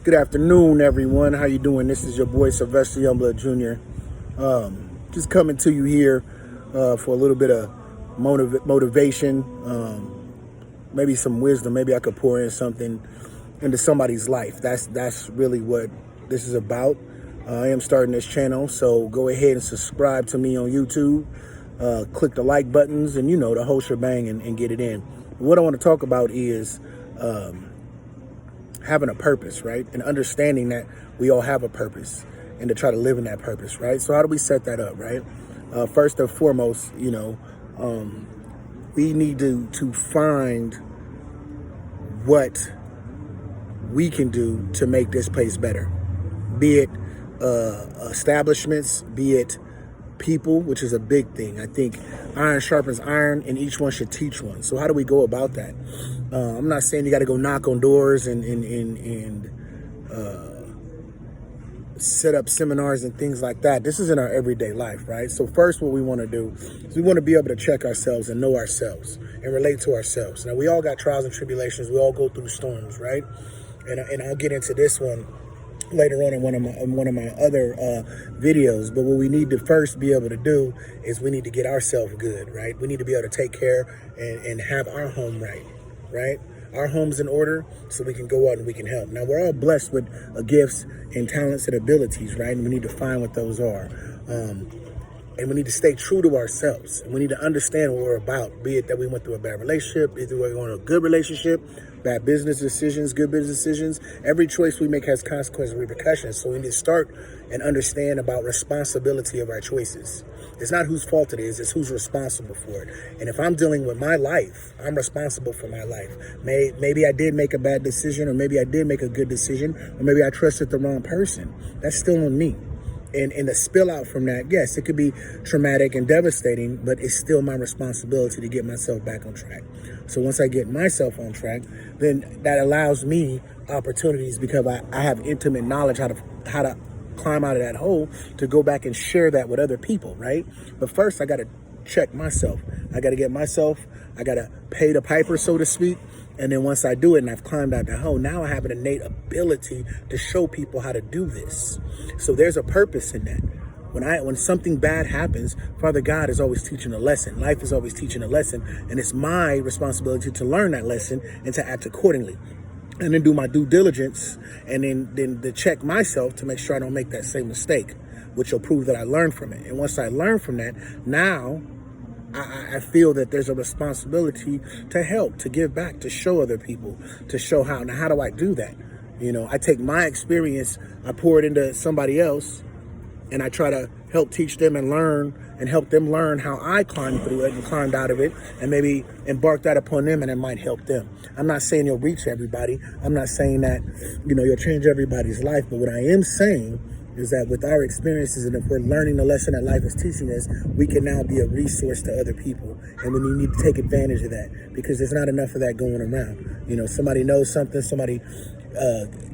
Good afternoon, everyone. How you doing? This is your boy Sylvester Youngblood Jr. Just coming to you here for a little bit of motivation, maybe some wisdom. Maybe I could pour in something into somebody's life. That's really what this is about. I am starting this channel, so go ahead and subscribe to me on YouTube. Click the like buttons and the whole shebang and get it in. What I want to talk about is having a purpose, right? And understanding that we all have a purpose and to try to live in that purpose, right? So how do we set that up, right? First and foremost, we need to find what we can do to make this place better. Be it establishments, be it people, which is a big thing. I think iron sharpens iron and each one should teach one. So how do we go about that? I'm not saying you got to go knock on doors and set up seminars and things like that. This is in our everyday life, right? So first, what we want to do is we want to be able to check ourselves and know ourselves and relate to ourselves. Now, we all got trials and tribulations. We all go through storms, right? And I'll get into this one later on in one of my other videos. But what we need to first be able to do is we need to get ourselves good, right? We need to be able to take care and have our home right? Our home's in order so we can go out and we can help. Now, we're all blessed with gifts and talents and abilities, right? And we need to find what those are. And we need to stay true to ourselves. And we need to understand what we're about, be it that we went through a bad relationship, be it that we're going through a good relationship, bad business decisions, good business decisions. Every choice we make has consequences and repercussions. So we need to start and understand about responsibility of our choices. It's not whose fault it is, it's who's responsible for it. And if I'm dealing with my life, I'm responsible for my life. Maybe I did make a bad decision, or maybe I did make a good decision, or maybe I trusted the wrong person. That's still on me. And the spill out from that, yes, it could be traumatic and devastating, but it's still my responsibility to get myself back on track. So once I get myself on track, then that allows me opportunities because I have intimate knowledge how to climb out of that hole to go back and share that with other people, right? But first, I got to check myself. I got to pay the piper, so to speak. And then once I do it and I've climbed out the hole, now I have an innate ability to show people how to do this. So there's a purpose in that. When something bad happens, Father God is always teaching a lesson. Life is always teaching a lesson. And it's my responsibility to learn that lesson and to act accordingly. And then do my due diligence and then to check myself to make sure I don't make that same mistake, which will prove that I learned from it. And once I learn from that, now I feel that there's a responsibility to help, to give back, to show other people, to show how. Now, how do I do that? I take my experience, I pour it into somebody else, and I try to help teach them and learn and help them learn how I climbed through it and climbed out of it and maybe embark that upon them and it might help them. I'm not saying you'll reach everybody. I'm not saying that, you'll change everybody's life. But what I am saying is that with our experiences and if we're learning the lesson that life is teaching us, we can now be a resource to other people. And we need to take advantage of that because there's not enough of that going around. Somebody knows something, somebody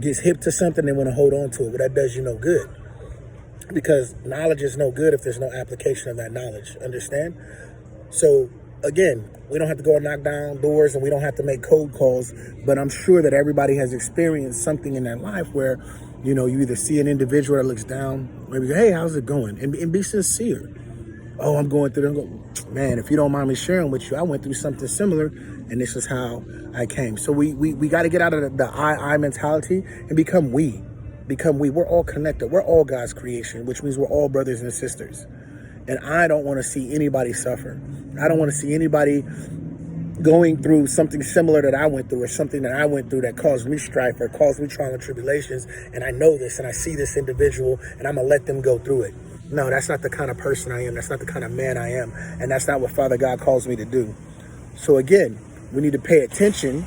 gets hip to something, they want to hold on to it. But that does you no good. Because knowledge is no good if there's no application of that knowledge. Understand? So again, we don't have to go and knock down doors and we don't have to make cold calls. But I'm sure that everybody has experienced something in their life where, you either see an individual that looks down, maybe go, hey, how's it going? And be sincere. Oh, I'm going through it. Man, if you don't mind me sharing with you, I went through something similar and this is how I came. So we got to get out of the I mentality and become we. We're all connected. We're all God's creation, which means we're all brothers and sisters. And I don't want to see anybody suffer. I don't want to see anybody going through something similar that I went through or something that I went through that caused me strife or caused me trauma and tribulations. And I know this and I see this individual and I'm going to let them go through it. No, that's not the kind of person I am. That's not the kind of man I am. And that's not what Father God calls me to do. So again, we need to pay attention.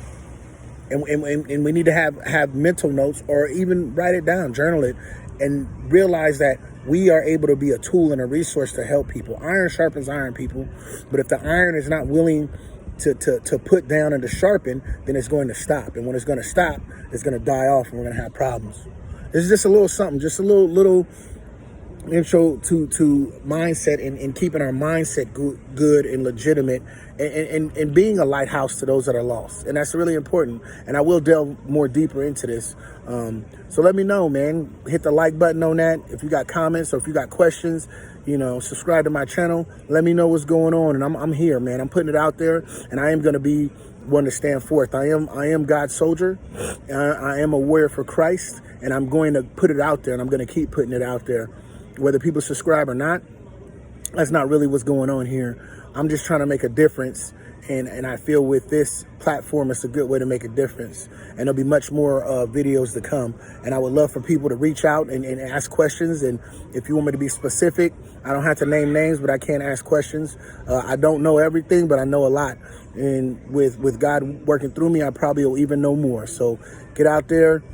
And we need to have mental notes or even write it down, journal it, and realize that we are able to be a tool and a resource to help people. Iron sharpens iron, people. But if the iron is not willing to put down and to sharpen, then it's going to stop. And when it's going to stop, it's going to die off and we're going to have problems. This is just a little something, just a little intro to mindset and keeping our mindset good and legitimate, and being a lighthouse to those that are lost. And that's really important. And I will delve more deeper into this. So let me know, man. Hit the like button on that. If you got comments or if you got questions, subscribe to my channel. Let me know what's going on. And I'm here, man. I'm putting it out there, and I am going to be one to stand forth. I am God's soldier. I am a warrior for Christ, and I'm going to put it out there, and I'm going to keep putting it out there. Whether people subscribe or not, that's not really what's going on here. I'm just trying to make a difference. And I feel with this platform, it's a good way to make a difference. And there'll be much more videos to come. And I would love for people to reach out and ask questions. And if you want me to be specific, I don't have to name names, but I can ask questions. I don't know everything, but I know a lot. And with God working through me, I probably will even know more. So get out there,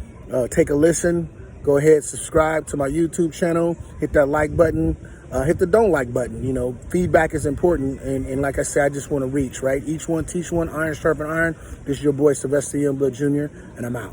take a listen. Go ahead, subscribe to my YouTube channel, hit that like button, hit the don't like button. Feedback is important. And like I said, I just want to reach, right? Each one, teach one, iron sharpen iron. This is your boy, Sylvester Youngblood Jr., and I'm out.